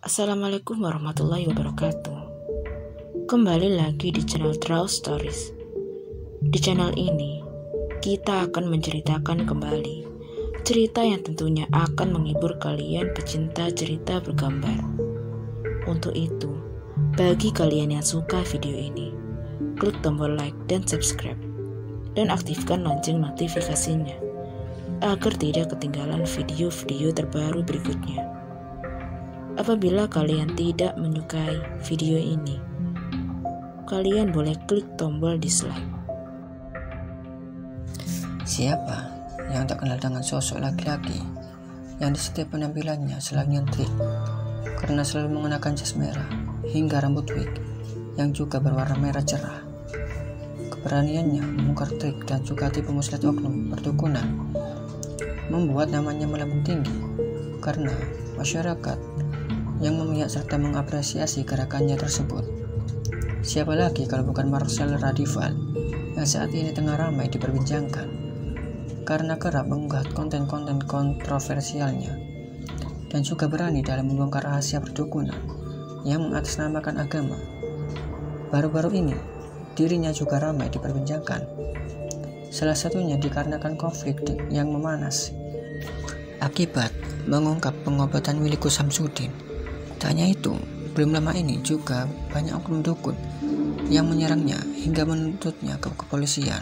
Assalamualaikum warahmatullahi wabarakatuh. Kembali lagi di channel True Stories. Di channel ini, kita akan menceritakan kembali cerita yang tentunya akan menghibur kalian pecinta cerita bergambar. Untuk itu, bagi kalian yang suka video ini, klik tombol like dan subscribe, dan aktifkan lonceng notifikasinya, agar tidak ketinggalan video-video terbaru berikutnya. Apabila kalian tidak menyukai video ini, kalian boleh klik tombol dislike. Siapa yang tak kenal dengan sosok laki-laki yang di setiap penampilannya selalu nyentrik karena selalu mengenakan jas merah hingga rambut wig yang juga berwarna merah cerah. Keberaniannya membongkar trik dan juga tipu muslihat oknum perdukunan membuat namanya melambung tinggi karena masyarakat yang memihak serta mengapresiasi gerakannya tersebut. Siapa lagi kalau bukan Marcel Radival yang saat ini tengah ramai diperbincangkan karena kerap mengunggah konten-konten kontroversialnya dan juga berani dalam membongkar rahasia perdukunan yang mengatasnamakan agama. Baru-baru ini dirinya juga ramai diperbincangkan, salah satunya dikarenakan konflik yang memanas akibat mengungkap pengobatan milik Samsudin. Tak hanya itu, belum lama ini juga banyak oknum dukun yang menyerangnya hingga menuntutnya ke kepolisian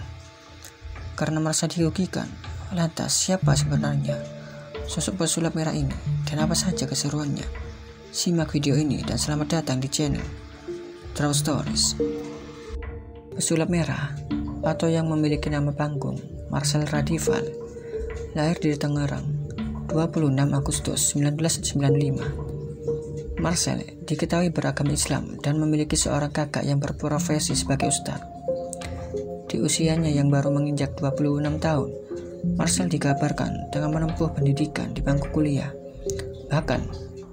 karena merasa dirugikan. Lantas siapa sebenarnya sosok pesulap merah ini dan apa saja keseruannya? Simak video ini dan selamat datang di channel True Stories. Pesulap merah atau yang memiliki nama panggung Marcel Radival lahir di Tangerang 26 Agustus 1995. Marcel diketahui beragama Islam dan memiliki seorang kakak yang berprofesi sebagai ustadz. Di usianya yang baru menginjak 26 tahun, Marcel dikabarkan tengah menempuh pendidikan di bangku kuliah. Bahkan,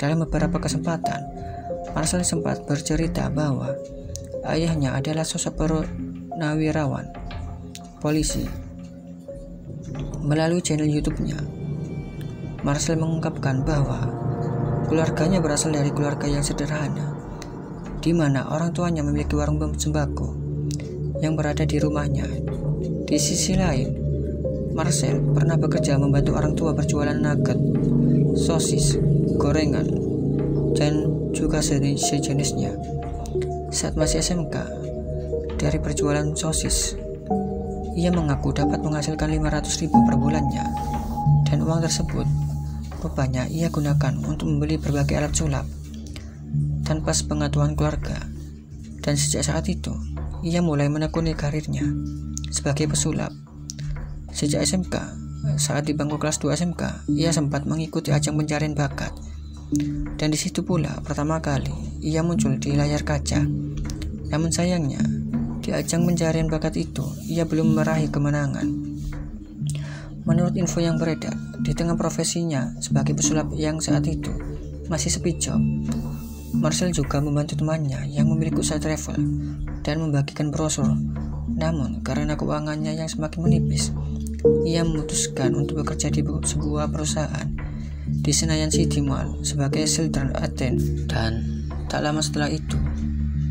dalam beberapa kesempatan, Marcel sempat bercerita bahwa ayahnya adalah sosok purnawirawan polisi. Melalui channel YouTube-nya, Marcel mengungkapkan bahwa keluarganya berasal dari keluarga yang sederhana, di mana orang tuanya memiliki warung sembako yang berada di rumahnya. Di sisi lain, Marcel pernah bekerja membantu orang tua berjualan nugget, sosis, gorengan, dan juga sejenisnya. Saat masih SMK, dari berjualan sosis, ia mengaku dapat menghasilkan 500.000 per bulannya, dan uang tersebut rupanya ia gunakan untuk membeli berbagai alat sulap tanpa sepengetahuan keluarga. Dan sejak saat itu, ia mulai menekuni karirnya sebagai pesulap. Sejak SMK, saat di bangku kelas 2 SMK, ia sempat mengikuti ajang pencarian bakat. Dan di situ pula pertama kali ia muncul di layar kaca. Namun sayangnya, di ajang pencarian bakat itu, ia belum meraih kemenangan. Menurut info yang beredar, di tengah profesinya sebagai pesulap yang saat itu masih sepi job, Marcel juga membantu temannya yang memiliki usaha travel dan membagikan brosur. Namun karena keuangannya yang semakin menipis, ia memutuskan untuk bekerja di sebuah perusahaan di Senayan City Mall sebagai children attendant. Dan tak lama setelah itu,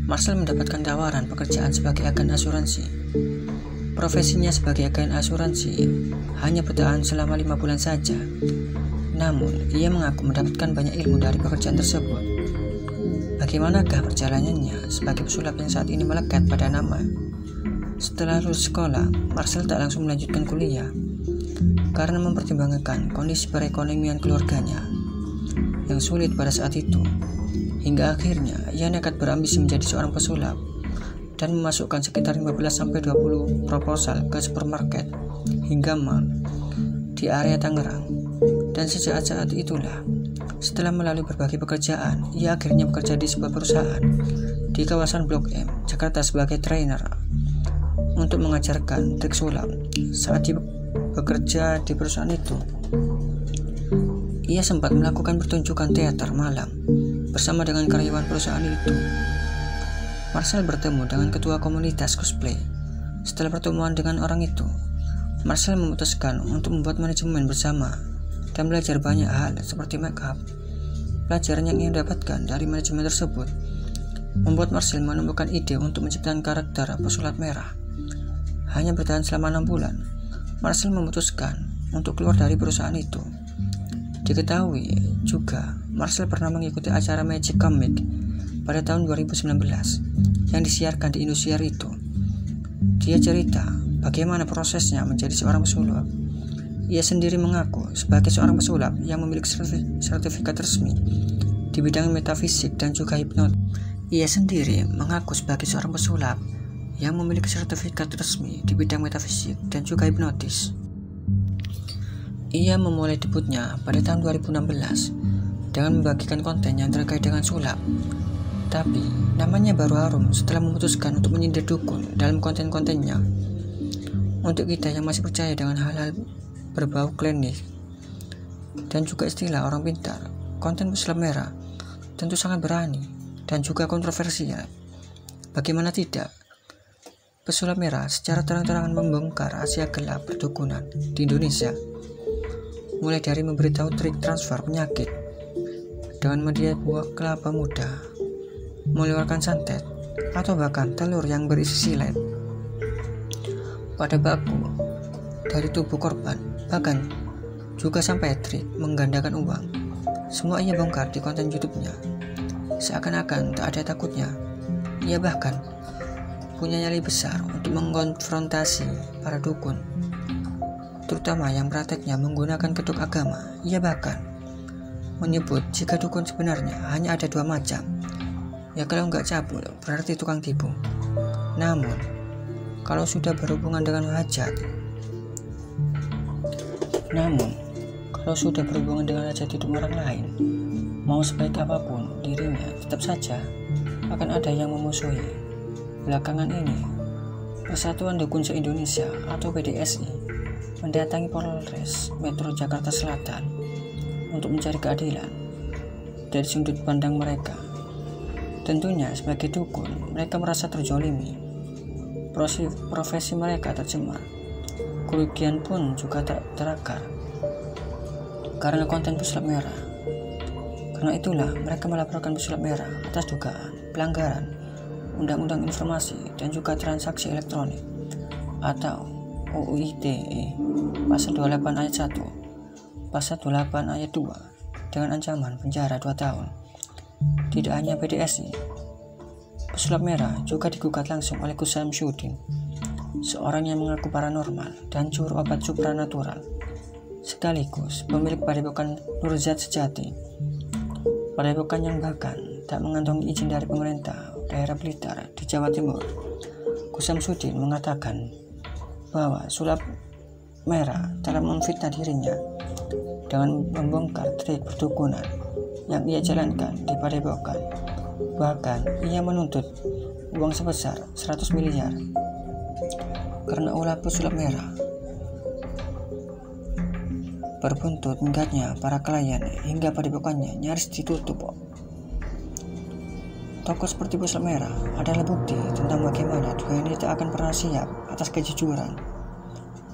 Marcel mendapatkan tawaran pekerjaan sebagai agen asuransi. Profesinya sebagai agen asuransi hanya bertahan selama 5 bulan saja. Namun, ia mengaku mendapatkan banyak ilmu dari pekerjaan tersebut. Bagaimanakah perjalanannya sebagai pesulap yang saat ini melekat pada nama? Setelah lulus sekolah, Marcel tak langsung melanjutkan kuliah karena mempertimbangkan kondisi perekonomian keluarganya yang sulit pada saat itu. Hingga akhirnya, ia nekat berambisi menjadi seorang pesulap dan memasukkan sekitar 15-20 proposal ke supermarket hingga mall di area Tangerang. Dan sejak saat itulah, setelah melalui berbagai pekerjaan, ia akhirnya bekerja di sebuah perusahaan di kawasan Blok M, Jakarta sebagai trainer untuk mengajarkan trik sulap. Saat dia bekerja di perusahaan itu, ia sempat melakukan pertunjukan teater malam bersama dengan karyawan perusahaan itu. Marcel bertemu dengan ketua komunitas cosplay. Setelah pertemuan dengan orang itu, Marcel memutuskan untuk membuat manajemen bersama dan belajar banyak hal seperti make up, Pelajaran yang ia dapatkan dari manajemen tersebut membuat Marcel menemukan ide untuk menciptakan karakter pesulap merah. Hanya bertahan selama 6 bulan, Marcel memutuskan untuk keluar dari perusahaan itu. Diketahui juga, Marcel pernah mengikuti acara Magic Comic pada tahun 2019 yang disiarkan di Indosiar itu. Dia cerita bagaimana prosesnya menjadi seorang pesulap. Ia sendiri mengaku sebagai seorang pesulap yang memiliki sertifikat resmi di bidang metafisik dan juga hipnotis. Ia sendiri mengaku sebagai seorang pesulap yang memiliki sertifikat resmi di bidang metafisik dan juga hipnotis. Ia memulai debutnya pada tahun 2016 dengan membagikan konten yang terkait dengan sulap. Tapi, namanya baru harum setelah memutuskan untuk menyindir dukun dalam konten-kontennya. Untuk kita yang masih percaya dengan hal-hal berbau klinik dan juga istilah orang pintar, konten pesulap merah tentu sangat berani dan juga kontroversial. Bagaimana tidak? Pesulap merah secara terang-terangan membongkar rahasia gelap perdukunan di Indonesia, mulai dari memberitahu trik transfer penyakit dengan media buah kelapa muda, mengeluarkan santet, atau bahkan telur yang berisi silet pada baku dari tubuh korban, bahkan juga sampai trik menggandakan uang. Semua ia bongkar di konten YouTube-nya. Seakan-akan tak ada takutnya. Ia bahkan punya nyali besar untuk mengkonfrontasi para dukun, terutama yang prakteknya menggunakan kedok agama. Ia bahkan menyebut jika dukun sebenarnya hanya ada 2 macam. Ya kalau nggak cabul berarti tukang tipu. Namun kalau sudah berhubungan dengan hajat hidup orang lain, mau sebaik apapun dirinya, tetap saja akan ada yang memusuhi. Belakangan ini, Persatuan Dukun se-Indonesia atau PDSI mendatangi Polres Metro Jakarta Selatan untuk mencari keadilan dari sudut pandang mereka. Tentunya sebagai dukun, mereka merasa terjolimi. Profesi mereka tercemar. Kerugian pun juga tak terakar karena konten pesulap merah. Karena itulah mereka melaporkan pesulap merah atas dugaan pelanggaran Undang-Undang Informasi dan juga Transaksi Elektronik atau UU ITE Pasal 28 Ayat 1, Pasal 28 Ayat 2 dengan ancaman penjara 2 tahun. Tidak hanya PDSI, pesulap merah juga digugat langsung oleh Gus Samsudin, seorang yang mengaku paranormal dan juru obat supranatural, sekaligus pemilik padepokan Nurzat Sejati. Padepokan yang bahkan tak mengantongi izin dari pemerintah daerah Blitar di Jawa Timur. Gus Samsudin mengatakan bahwa sulap merah telah memfitnah dirinya dengan membongkar trik perdukunan yang ia jalankan di padepokan. Bahkan ia menuntut uang sebesar 100 miliar karena ulah pesulap merah. Berbuntut menggatnya para klien hingga padepokannya nyaris ditutup. Tokoh seperti pesulap merah adalah bukti tentang bagaimana dunia ini tak akan pernah siap atas kejujuran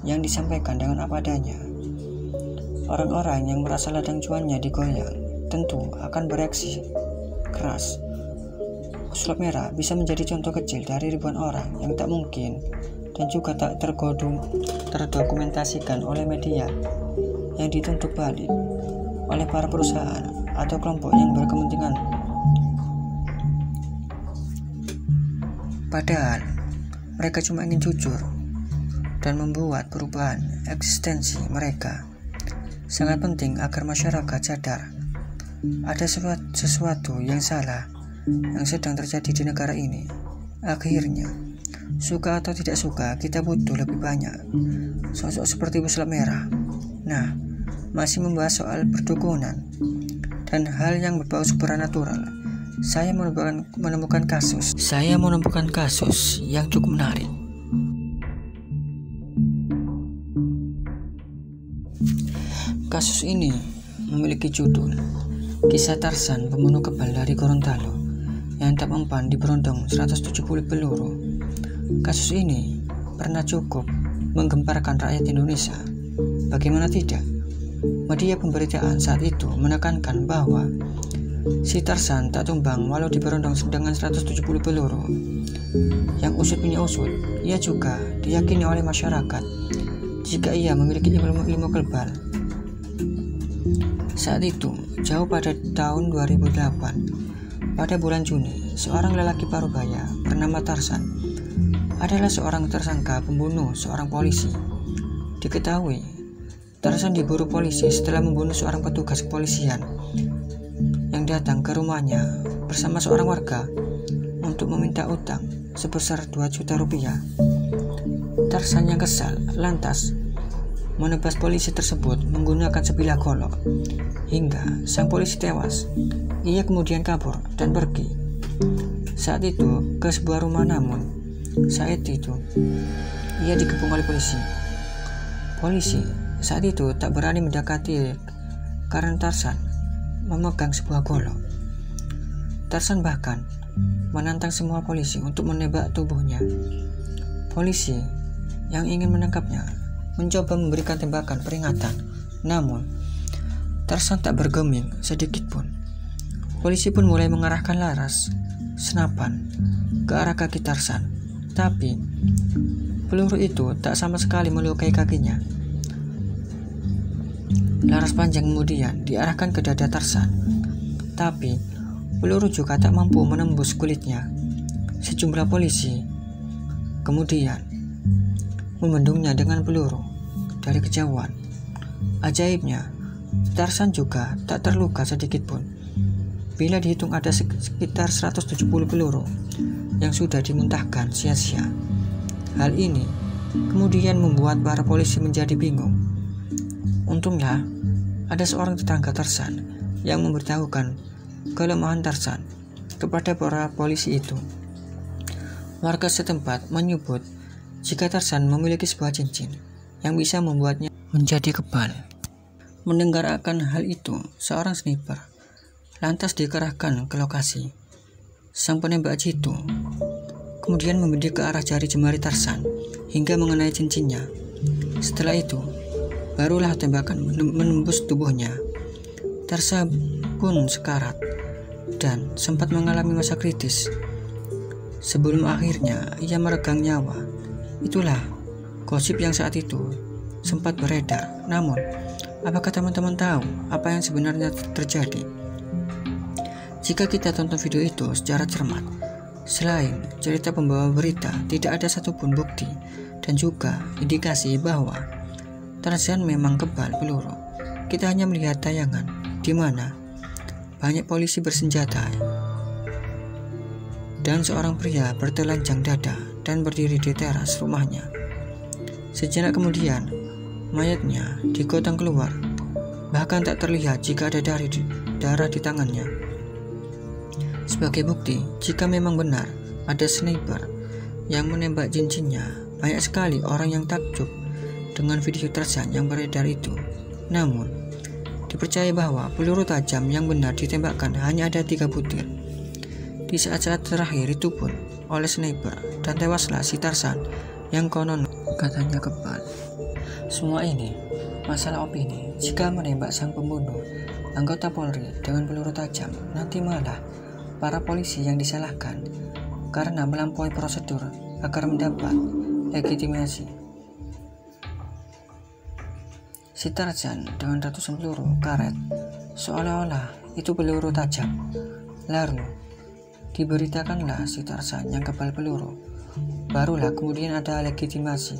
yang disampaikan dengan apa adanya. Orang-orang yang merasa ladang cuannya digoyang tentu akan bereaksi keras. Pesulap merah bisa menjadi contoh kecil dari ribuan orang yang tak mungkin dan juga tak terdokumentasikan oleh media yang dituntut balik oleh para perusahaan atau kelompok yang berkepentingan. Padahal mereka cuma ingin jujur dan membuat perubahan eksistensi mereka. Sangat penting agar masyarakat sadar ada sesuatu yang salah yang sedang terjadi di negara ini. Akhirnya, suka atau tidak suka, kita butuh lebih banyak sosok seperti pesulap merah. Nah, masih membahas soal perdukunan dan hal yang berbau supranatural. Saya menemukan kasus yang cukup menarik. Kasus ini memiliki judul Kisah Tarsan Pembunuh Kebal dari Gorontalo yang tak mempan diberondong 170 peluru. Kasus ini pernah cukup menggemparkan rakyat Indonesia. Bagaimana tidak? Media pemberitaan saat itu menekankan bahwa Si Tarzan tak tumbang walau diberondong dengan 170 peluru. Yang usut punya usut, ia juga diyakini oleh masyarakat jika ia memiliki ilmu kebal. Saat itu, jauh pada tahun 2008, pada bulan Juni, seorang lelaki parubaya bernama Tarzan adalah seorang tersangka pembunuh seorang polisi. Diketahui, Tarzan diburu polisi setelah membunuh seorang petugas kepolisian yang datang ke rumahnya bersama seorang warga untuk meminta utang sebesar 2 juta rupiah. Tarzan yang kesal lantas menebas polisi tersebut menggunakan sebilah golok hingga sang polisi tewas. Ia kemudian kabur dan pergi saat itu ke sebuah rumah, namun saat itu ia dikepung oleh polisi. Polisi saat itu tak berani mendekati karena Tarzan memegang sebuah golok. Tarzan bahkan menantang semua polisi untuk menembak tubuhnya. Polisi yang ingin menangkapnya mencoba memberikan tembakan peringatan, namun Tarzan tak bergeming sedikit pun. Polisi pun mulai mengarahkan laras senapan ke arah kaki Tarzan, tapi peluru itu tak sama sekali melukai kakinya. Laras panjang kemudian diarahkan ke dada Tarzan, tapi peluru juga tak mampu menembus kulitnya. Sejumlah polisi kemudian membendungnya dengan peluru dari kejauhan. Ajaibnya, Tarzan juga tak terluka sedikit pun. Bila dihitung ada sekitar 170 peluru yang sudah dimuntahkan sia-sia. Hal ini kemudian membuat para polisi menjadi bingung. Untunglah ada seorang tetangga Tarzan yang memberitahukan kelemahan Tarzan kepada para polisi itu. Warga setempat menyebut jika Tarzan memiliki sebuah cincin yang bisa membuatnya menjadi kebal. Mendengar akan hal itu, seorang sniper lantas dikerahkan ke lokasi. Sang penembak jitu kemudian membidik ke arah jari jemari Tarzan hingga mengenai cincinnya. Setelah itu, barulah tembakan menembus tubuhnya. Tarzan pun sekarat dan sempat mengalami masa kritis sebelum akhirnya ia meregang nyawa. Itulah gosip yang saat itu sempat beredar. Namun, apakah teman-teman tahu apa yang sebenarnya terjadi? Jika kita tonton video itu secara cermat, selain cerita pembawa berita, tidak ada satupun bukti dan juga indikasi bahwa Tarzan memang kebal peluru. Kita hanya melihat tayangan di mana banyak polisi bersenjata dan seorang pria bertelanjang dada dan berdiri di teras rumahnya. Sejenak kemudian, mayatnya digotong keluar. Bahkan tak terlihat jika ada darah di tangannya. Sebagai bukti, jika memang benar ada sniper yang menembak cincinnya, banyak sekali orang yang takjub dengan video Tarzan yang beredar itu. Namun, dipercaya bahwa peluru tajam yang benar ditembakkan hanya ada 3 butir. Di saat-saat terakhir itu pun oleh sniper, dan tewaslah si Tarzan yang konon katanya kebal. Semua ini masalah opini. Jika menembak sang pembunuh anggota Polri dengan peluru tajam, nanti malah para polisi yang disalahkan karena melampaui prosedur agar mendapat legitimasi. Si Tarzan dengan ratusan peluru karet seolah-olah itu peluru tajam. Lalu diberitakanlah si Tarzan yang kebal peluru. Barulah kemudian ada legitimasi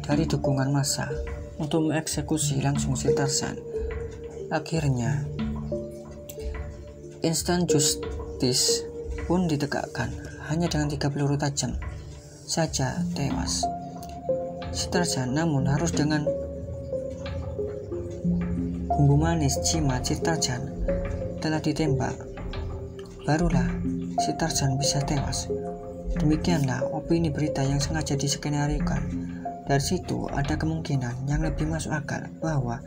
dari dukungan massa untuk mengeksekusi langsung si Tarzan. Akhirnya instant justice pun ditegakkan. Hanya dengan 3 peluru tajam saja tewas si Tarzan, namun harus dengan bumbu manis jimat si Tarzan telah ditembak, barulah si Tarzan bisa tewas. Demikianlah opini berita yang sengaja diskenariokan. Dari situ ada kemungkinan yang lebih masuk akal bahwa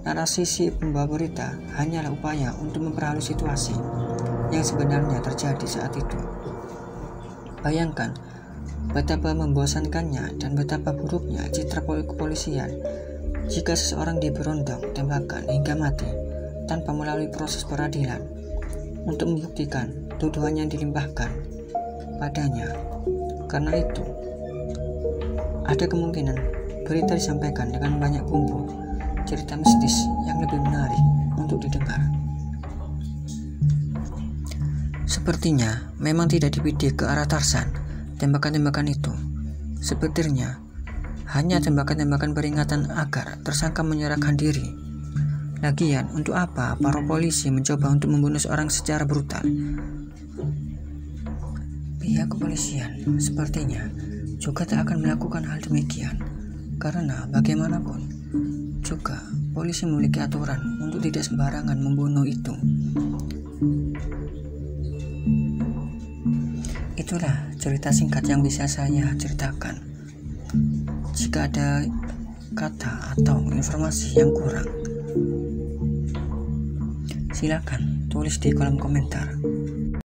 narasi si pembawa berita hanyalah upaya untuk memperhalus situasi yang sebenarnya terjadi saat itu. Bayangkan betapa membosankannya dan betapa buruknya citra kepolisian jika seseorang diberondong tembakan hingga mati tanpa melalui proses peradilan. untuk membuktikan tuduhan yang dilimpahkan padanya. Karena itu, ada kemungkinan berita disampaikan dengan banyak bumbu cerita mistis yang lebih menarik untuk didengar. Sepertinya memang tidak dibidik ke arah Tarsan tembakan-tembakan itu. Sepertinya hanya tembakan-tembakan peringatan agar tersangka menyerahkan diri. Lagian, untuk apa para polisi mencoba untuk membunuh seorang secara brutal? Pihak kepolisian sepertinya juga tak akan melakukan hal demikian, karena bagaimanapun juga polisi memiliki aturan untuk tidak sembarangan membunuh itu. Itulah cerita singkat yang bisa saya ceritakan. Jika ada kata atau informasi yang kurang, silakan tulis di kolom komentar.